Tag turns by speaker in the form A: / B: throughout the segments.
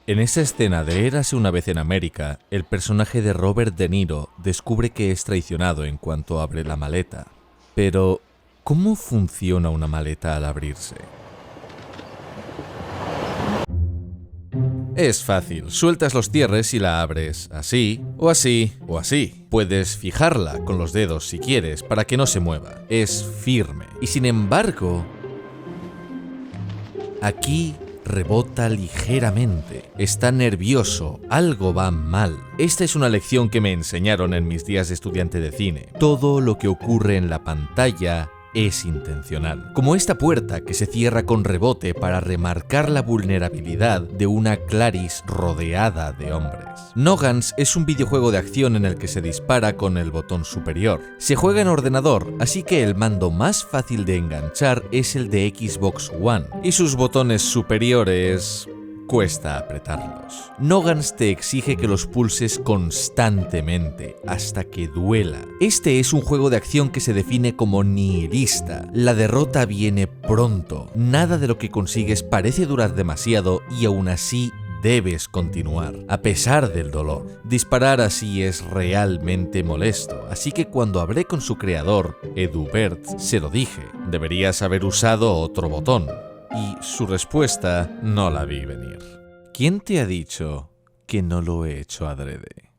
A: En esa escena de Érase una vez en América, el personaje de Robert De Niro descubre que es traicionado en cuanto abre la maleta. Pero, ¿cómo funciona una maleta al abrirse? Es fácil, sueltas los cierres y la abres así, o así, o así. Puedes fijarla con los dedos si quieres para que no se mueva. Es firme. Y sin embargo, aquí rebota ligeramente. Está nervioso, algo va mal. Esta es una lección que me enseñaron en mis días de estudiante de cine. Todo lo que ocurre en la pantalla es intencional. Como esta puerta que se cierra con rebote para remarcar la vulnerabilidad de una Clarice rodeada de hombres. Nogans es un videojuego de acción en el que se dispara con el botón superior. Se juega en ordenador, así que el mando más fácil de enganchar es el de Xbox One, y sus botones superiores cuesta apretarlos. Nogans te exige que los pulses constantemente, hasta que duela. Este es un juego de acción que se define como nihilista. La derrota viene pronto. Nada de lo que consigues parece durar demasiado y aún así debes continuar, a pesar del dolor. Disparar así es realmente molesto, así que cuando hablé con su creador, Edubert, se lo dije. Deberías haber usado otro botón. Y su respuesta no la vi venir. ¿Quién te ha dicho que no lo he hecho adrede?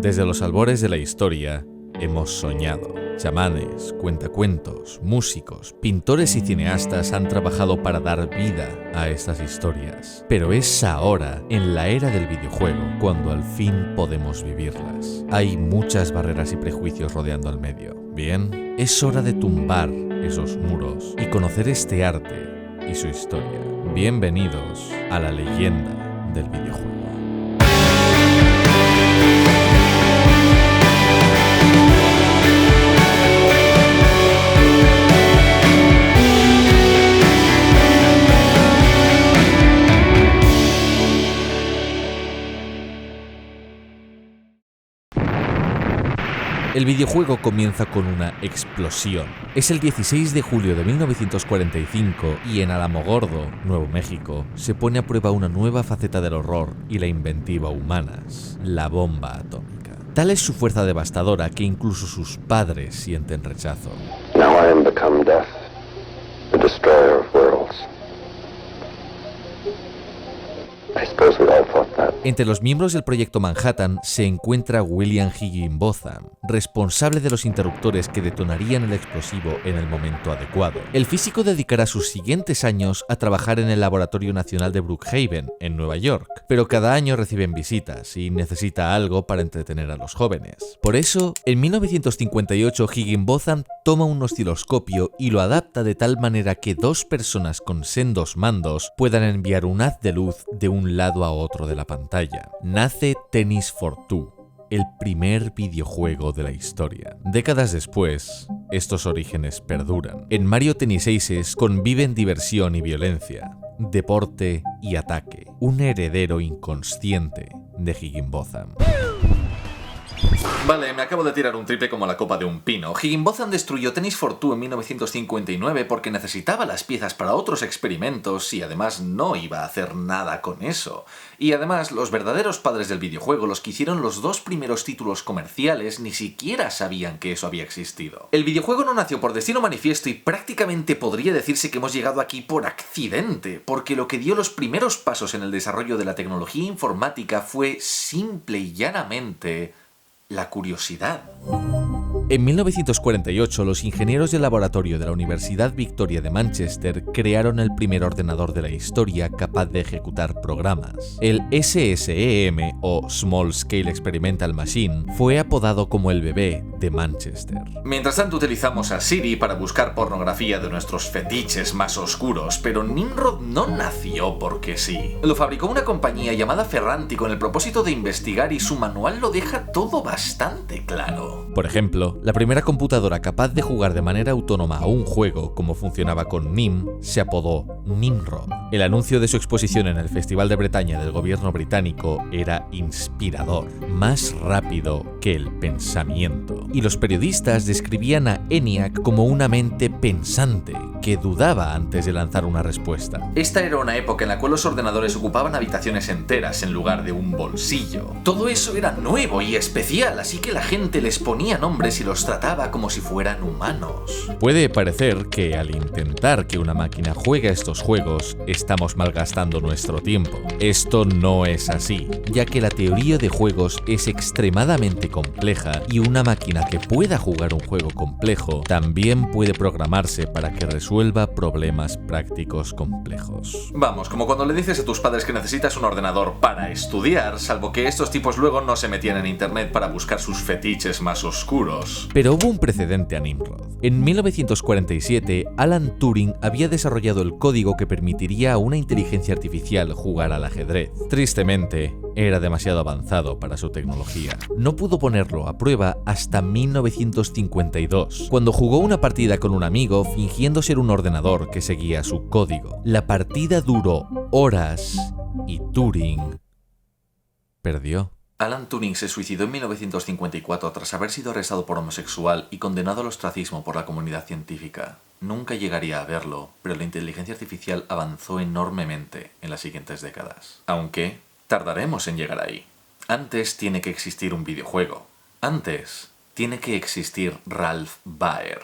A: Desde los albores de la historia hemos soñado. Chamanes, cuentacuentos, músicos, pintores y cineastas han trabajado para dar vida a estas historias. Pero es ahora, en la era del videojuego, cuando al fin podemos vivirlas. Hay muchas barreras y prejuicios rodeando al medio. Bien, es hora de tumbar esos muros y conocer este arte y su historia. Bienvenidos a la leyenda del videojuego. El videojuego comienza con una explosión. Es el 16 de julio de 1945 y en Alamogordo, Nuevo México, se pone a prueba una nueva faceta del horror y la inventiva humanas, la bomba atómica. Tal es su fuerza devastadora que incluso sus padres sienten rechazo.
B: Now I am become death, the destroyer of worlds. I suppose we all thought that.
A: Entre los miembros del proyecto Manhattan se encuentra William Higginbotham, responsable de los interruptores que detonarían el explosivo en el momento adecuado. El físico dedicará sus siguientes años a trabajar en el Laboratorio Nacional de Brookhaven, en Nueva York, pero cada año reciben visitas y necesita algo para entretener a los jóvenes. Por eso, en 1958 Higginbotham toma un osciloscopio y lo adapta de tal manera que dos personas con sendos mandos puedan enviar un haz de luz de un lado a otro de la pantalla. Nace Tennis for Two, el primer videojuego de la historia. Décadas después, estos orígenes perduran. En Mario Tennis Aces conviven diversión y violencia, deporte y ataque, un heredero inconsciente de Higginbotham. Vale, me acabo de tirar un triple como la copa de un pino. Higginbotham destruyó Tennis for Two en 1959 porque necesitaba las piezas para otros experimentos y además no iba a hacer nada con eso. Y además, los verdaderos padres del videojuego, los que hicieron los dos primeros títulos comerciales, ni siquiera sabían que eso había existido. El videojuego no nació por destino manifiesto y prácticamente podría decirse que hemos llegado aquí por accidente, porque lo que dio los primeros pasos en el desarrollo de la tecnología informática fue simple y llanamente la curiosidad. En 1948, los ingenieros del laboratorio de la Universidad Victoria de Manchester crearon el primer ordenador de la historia capaz de ejecutar programas. El SSEM, o Small Scale Experimental Machine, fue apodado como el bebé de Manchester. Mientras tanto, utilizamos a Siri para buscar pornografía de nuestros fetiches más oscuros, pero Nimrod no nació porque sí. Lo fabricó una compañía llamada Ferranti con el propósito de investigar y su manual lo deja todo bastante claro. Por ejemplo, la primera computadora capaz de jugar de manera autónoma a un juego, como funcionaba con NIM, se apodó Nimrod. El anuncio de su exposición en el Festival de Bretaña del gobierno británico era inspirador. Más rápido
C: que el pensamiento. Y los periodistas describían a ENIAC como una mente pensante, que dudaba antes de lanzar una respuesta.
A: Esta era una época en la cual los ordenadores ocupaban habitaciones enteras en lugar de un bolsillo. Todo eso era nuevo y especial, así que la gente les ponía nombres y los trataba como si fueran humanos.
C: Puede parecer que al intentar que una máquina juegue a estos juegos, estamos malgastando nuestro tiempo. Esto no es así, ya que la teoría de juegos es extremadamente compleja y una máquina que pueda jugar un juego complejo también puede programarse para que resuelva problemas prácticos complejos.
A: Vamos, como cuando le dices a tus padres que necesitas un ordenador para estudiar, salvo que estos tipos luego no se metían en internet para buscar sus fetiches más oscuros.
C: Pero hubo un precedente a Nimrod. En 1947, Alan Turing había desarrollado el código que permitiría a una inteligencia artificial jugar al ajedrez. Tristemente, era demasiado avanzado para su tecnología. No pudo ponerlo a prueba hasta 1952, cuando jugó una partida con un amigo fingiendo ser un ordenador que seguía su código. La partida duró horas y Turing perdió.
A: Alan Turing se suicidó en 1954 tras haber sido arrestado por homosexual y condenado al ostracismo por la comunidad científica. Nunca llegaría a verlo, pero la inteligencia artificial avanzó enormemente en las siguientes décadas. Aunque tardaremos en llegar ahí. Antes tiene que existir un videojuego. Antes tiene que existir Ralph Baer.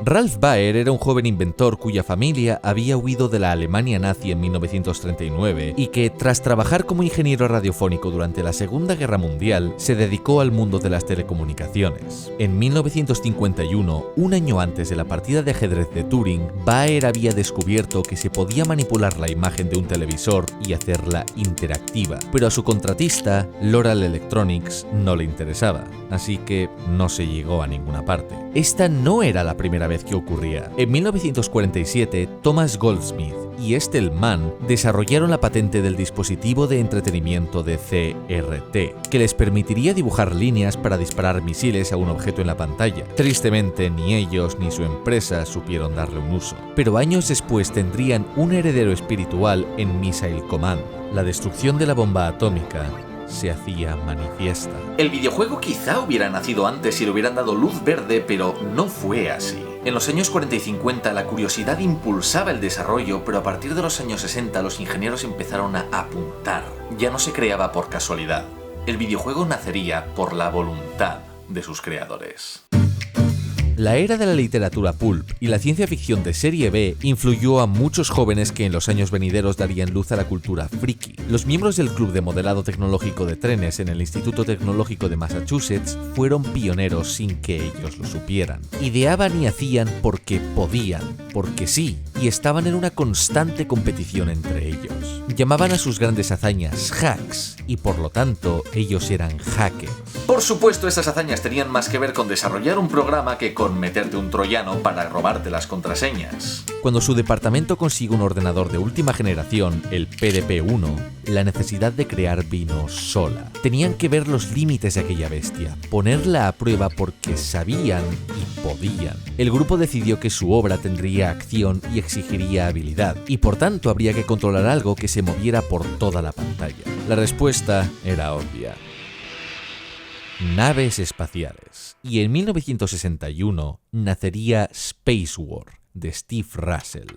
C: Ralph Baer era un joven inventor cuya familia había huido de la Alemania nazi en 1939 y que, tras trabajar como ingeniero radiofónico durante la Segunda Guerra Mundial, se dedicó al mundo de las telecomunicaciones. En 1951, un año antes de la partida de ajedrez de Turing, Baer había descubierto que se podía manipular la imagen de un televisor y hacerla interactiva, pero a su contratista, Loral Electronics, no le interesaba, así que no se llegó a ninguna parte. Esta no era la primera vez que ocurría. En 1947, Thomas Goldsmith y Estelle Mann desarrollaron la patente del dispositivo de entretenimiento de CRT, que les permitiría dibujar líneas para disparar misiles a un objeto en la pantalla. Tristemente, ni ellos ni su empresa supieron darle un uso. Pero años después tendrían un heredero espiritual en Missile Command, la destrucción de la bomba atómica se hacía manifiesta.
A: El videojuego quizá hubiera nacido antes si le hubieran dado luz verde, pero no fue así. En los años 40 y 50 la curiosidad impulsaba el desarrollo, pero a partir de los años 60 los ingenieros empezaron a apuntar. Ya no se creaba por casualidad. El videojuego nacería por la voluntad de sus creadores.
C: La era de la literatura pulp y la ciencia ficción de serie B influyó a muchos jóvenes que en los años venideros darían luz a la cultura friki. Los miembros del Club de Modelado Tecnológico de Trenes en el Instituto Tecnológico de Massachusetts fueron pioneros sin que ellos lo supieran. Ideaban y hacían porque podían, porque sí, y estaban en una constante competición entre ellos. Llamaban a sus grandes hazañas hacks, y por lo tanto ellos eran hackers.
A: Por supuesto, esas hazañas tenían más que ver con desarrollar un programa que con meterte un troyano para robarte las contraseñas.
C: Cuando su departamento consiguió un ordenador de última generación, el PDP-1, la necesidad de crear vino sola. Tenían que ver los límites de aquella bestia, ponerla a prueba porque sabían y podían. El grupo decidió que su obra tendría acción y exigiría habilidad, y por tanto habría que controlar algo que se moviera por toda la pantalla. La respuesta era obvia: naves espaciales. Y en 1961 nacería Space War, de Steve Russell.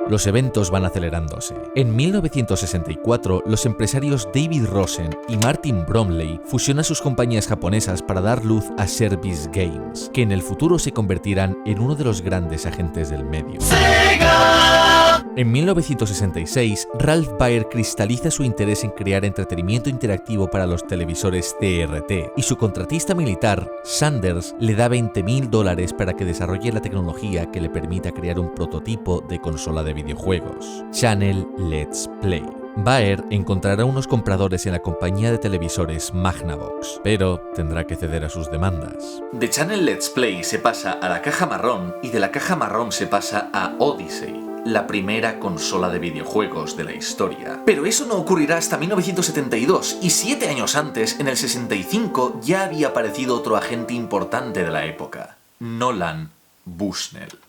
C: Los eventos van acelerándose. En 1964, los empresarios David Rosen y Martin Bromley fusionan sus compañías japonesas para dar luz a Service Games, que en el futuro se convertirán en uno de los grandes agentes del medio. ¡Sega! En 1966, Ralph Baer cristaliza su interés en crear entretenimiento interactivo para los televisores TRT, y su contratista militar, Sanders, le da $20,000 para que desarrolle la tecnología que le permita crear un prototipo de consola de videojuegos, Channel Let's Play. Baer encontrará unos compradores en la compañía de televisores Magnavox, pero tendrá que ceder a sus demandas.
A: De Channel Let's Play se pasa a la caja marrón y de la caja marrón se pasa a Odyssey, la primera consola de videojuegos de la historia. Pero eso no ocurrirá hasta 1972, y 7 años antes, en el 65, ya había aparecido otro agente importante de la época, Nolan Bushnell.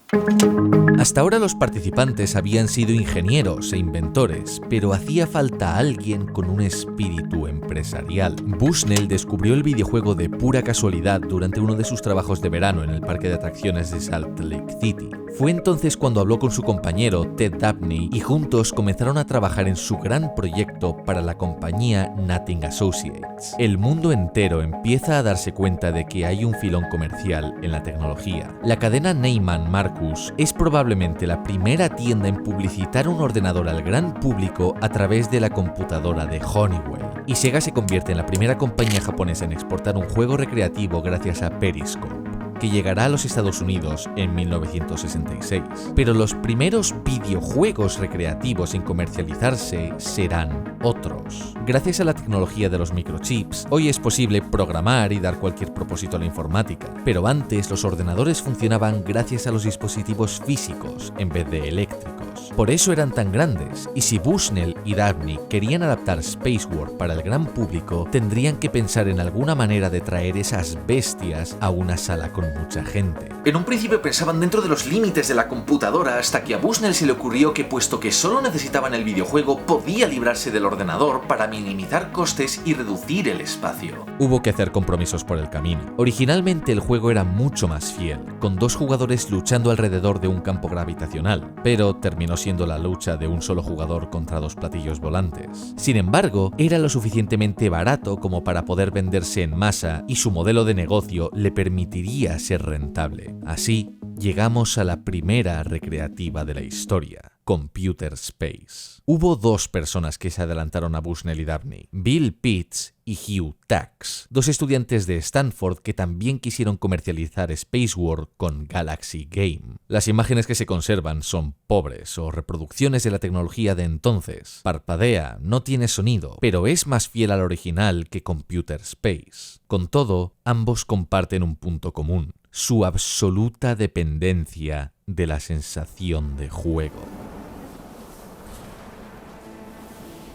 C: Hasta ahora los participantes habían sido ingenieros e inventores, pero hacía falta alguien con un espíritu empresarial. Bushnell descubrió el videojuego de pura casualidad durante uno de sus trabajos de verano en el parque de atracciones de Salt Lake City. Fue entonces cuando habló con su compañero Ted Dabney y juntos comenzaron a trabajar en su gran proyecto para la compañía Nothing Associates. El mundo entero empieza a darse cuenta de que hay un filón comercial en la tecnología. La cadena Neiman Marcus es probablemente la primera tienda en publicitar un ordenador al gran público a través de la computadora de Honeywell. Y Sega se convierte en la primera compañía japonesa en exportar un juego recreativo gracias a Periscope, que llegará a los Estados Unidos en 1966. Pero los primeros videojuegos recreativos en comercializarse serán otros. Gracias a la tecnología de los microchips, hoy es posible programar y dar cualquier propósito a la informática, pero antes los ordenadores funcionaban gracias a los dispositivos físicos en vez de eléctricos. Por eso eran tan grandes, y si Bushnell y Dabney querían adaptar Spacewar para el gran público, tendrían que pensar en alguna manera de traer esas bestias a una sala con mucha gente.
A: En un principio pensaban dentro de los límites de la computadora, hasta que a Bushnell se le ocurrió que, puesto que solo necesitaban el videojuego, podía librarse del ordenador para minimizar costes y reducir el espacio.
C: Hubo que hacer compromisos por el camino. Originalmente el juego era mucho más fiel, con 2 jugadores luchando alrededor de un campo gravitacional, pero terminó siendo la lucha de un solo jugador contra 2 platillos volantes. Sin embargo, era lo suficientemente barato como para poder venderse en masa y su modelo de negocio le permitiría ser rentable. Así, llegamos a la primera recreativa de la historia: Computer Space. Hubo 2 personas que se adelantaron a Bushnell y Dabney: Bill Pitts y Hugh Tax, 2 estudiantes de Stanford que también quisieron comercializar Spacewar con Galaxy Game. Las imágenes que se conservan son pobres o reproducciones de la tecnología de entonces. Parpadea, no tiene sonido, pero es más fiel al original que Computer Space. Con todo, ambos comparten un punto común: su absoluta dependencia de la sensación de juego.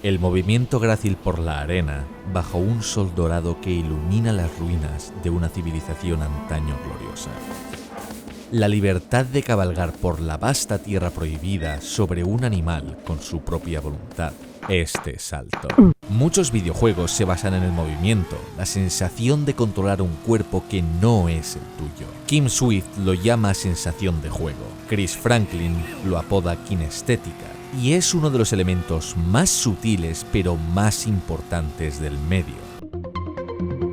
C: El movimiento grácil por la arena, bajo un sol dorado que ilumina las ruinas de una civilización antaño gloriosa. La libertad de cabalgar por la vasta tierra prohibida sobre un animal con su propia voluntad. Este salto. Muchos videojuegos se basan en el movimiento, la sensación de controlar un cuerpo que no es el tuyo. Kim Swift lo llama sensación de juego. Chris Franklin lo apoda kinestética, y es uno de los elementos más sutiles pero más importantes del medio.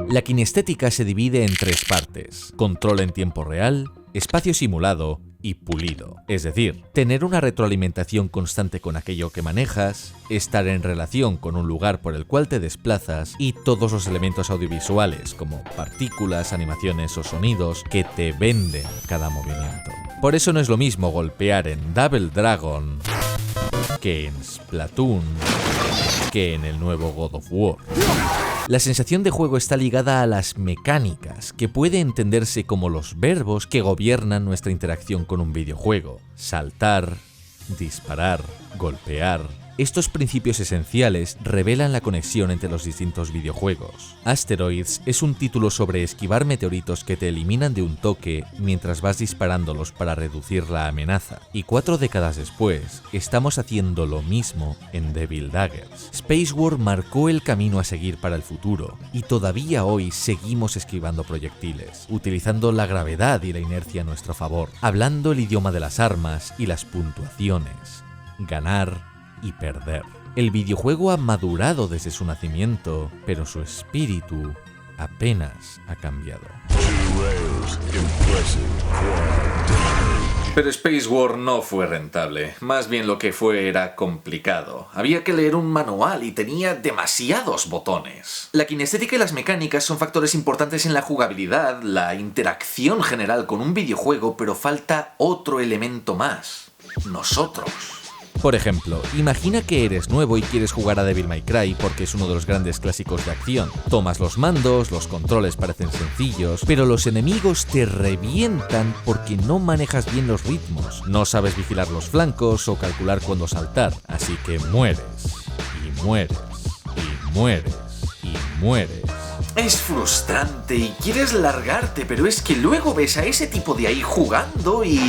C: La kinestética se divide en 3 partes: control en tiempo real, espacio simulado y pulido. Es decir, tener una retroalimentación constante con aquello que manejas, estar en relación con un lugar por el cual te desplazas y todos los elementos audiovisuales como partículas, animaciones o sonidos que te venden cada movimiento. Por eso no es lo mismo golpear en Double Dragon que en Splatoon, que en el nuevo God of War. La sensación de juego está ligada a las mecánicas, que puede entenderse como los verbos que gobiernan nuestra interacción con un videojuego: saltar, disparar, golpear. Estos principios esenciales revelan la conexión entre los distintos videojuegos. Asteroids es un título sobre esquivar meteoritos que te eliminan de un toque mientras vas disparándolos para reducir la amenaza. Y 4 décadas después, estamos haciendo lo mismo en Devil Daggers. Spacewar marcó el camino a seguir para el futuro, y todavía hoy seguimos esquivando proyectiles, utilizando la gravedad y la inercia a nuestro favor, hablando el idioma de las armas y las puntuaciones. Ganar y perder. El videojuego ha madurado desde su nacimiento, pero su espíritu apenas ha cambiado.
A: Pero Spacewar no fue rentable. Más bien lo que fue era complicado. Había que leer un manual y tenía demasiados botones. La kinestética y las mecánicas son factores importantes en la jugabilidad, la interacción general con un videojuego, pero falta otro elemento más: nosotros.
C: Por ejemplo, imagina que eres nuevo y quieres jugar a Devil May Cry porque es uno de los grandes clásicos de acción. Tomas los mandos, los controles parecen sencillos, pero los enemigos te revientan porque no manejas bien los ritmos, no sabes vigilar los flancos o calcular cuándo saltar, así que mueres, y mueres, y mueres, y mueres.
A: Es frustrante y quieres largarte, pero es que luego ves a ese tipo de ahí jugando y...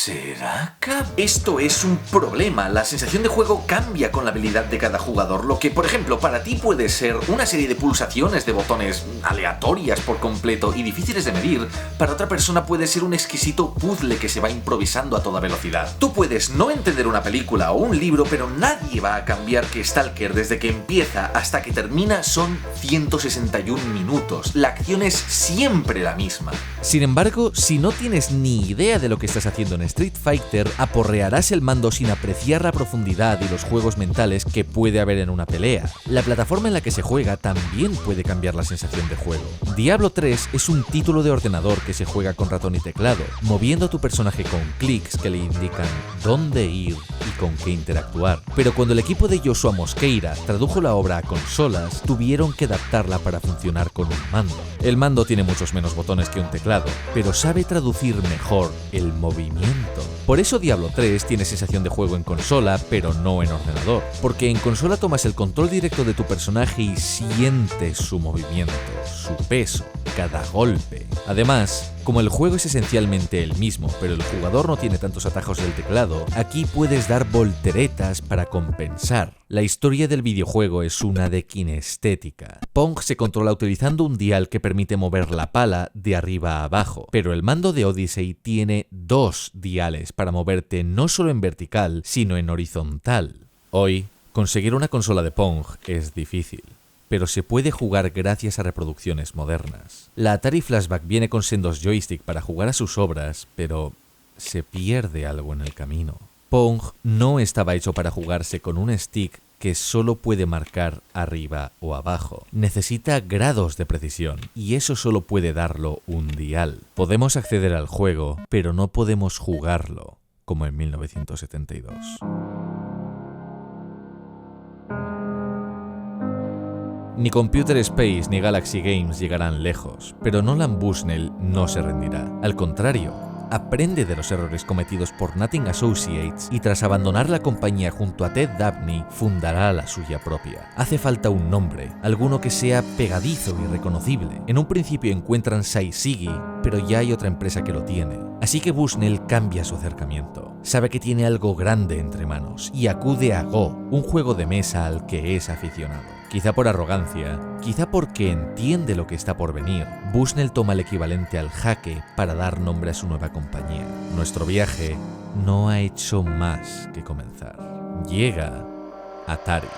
A: ¿Será que esto es un problema? La sensación de juego cambia con la habilidad de cada jugador, lo que, por ejemplo, para ti puede ser una serie de pulsaciones de botones aleatorias por completo y difíciles de medir, para otra persona puede ser un exquisito puzzle que se va improvisando a toda velocidad. Tú puedes no entender una película o un libro, pero nadie va a cambiar que Stalker desde que empieza hasta que termina son 161 minutos. La acción es siempre la misma.
C: Sin embargo, si no tienes ni idea de lo que estás haciendo en Street Fighter, aporrearás el mando sin apreciar la profundidad y los juegos mentales que puede haber en una pelea. La plataforma en la que se juega también puede cambiar la sensación de juego. Diablo 3 es un título de ordenador que se juega con ratón y teclado, moviendo a tu personaje con clics que le indican dónde ir y con qué interactuar. Pero cuando el equipo de Joshua Mosqueira tradujo la obra a consolas, tuvieron que adaptarla para funcionar con un mando. El mando tiene muchos menos botones que un teclado, pero sabe traducir mejor el movimiento. Por eso Diablo 3 tiene sensación de juego en consola, pero no en ordenador, porque en consola tomas el control directo de tu personaje y sientes su movimiento, su peso, cada golpe. Además, como el juego es esencialmente el mismo, pero el jugador no tiene tantos atajos del teclado, aquí puedes dar volteretas para compensar. La historia del videojuego es una de kinestética. Pong se controla utilizando un dial que permite mover la pala de arriba a abajo, pero el mando de Odyssey tiene 2 diales para moverte no solo en vertical, sino en horizontal. Hoy, conseguir una consola de Pong es difícil, pero se puede jugar gracias a reproducciones modernas. La Atari Flashback viene con sendos joystick para jugar a sus obras, pero se pierde algo en el camino. Pong no estaba hecho para jugarse con un stick que solo puede marcar arriba o abajo. Necesita grados de precisión, y eso solo puede darlo un dial. Podemos acceder al juego, pero no podemos jugarlo, como en 1972. Ni Computer Space ni Galaxy Games llegarán lejos, pero Nolan Bushnell no se rendirá. Al contrario, aprende de los errores cometidos por Nothing Associates y tras abandonar la compañía junto a Ted Dabney, fundará la suya propia. Hace falta un nombre, alguno que sea pegadizo y reconocible. En un principio encuentran Saisigi, pero ya hay otra empresa que lo tiene. Así que Bushnell cambia su acercamiento. Sabe que tiene algo grande entre manos y acude a Go, un juego de mesa al que es aficionado. Quizá por arrogancia, quizá porque entiende lo que está por venir, Bushnell toma el equivalente al jaque para dar nombre a su nueva compañía. Nuestro viaje no ha hecho más que comenzar. Llega Atari.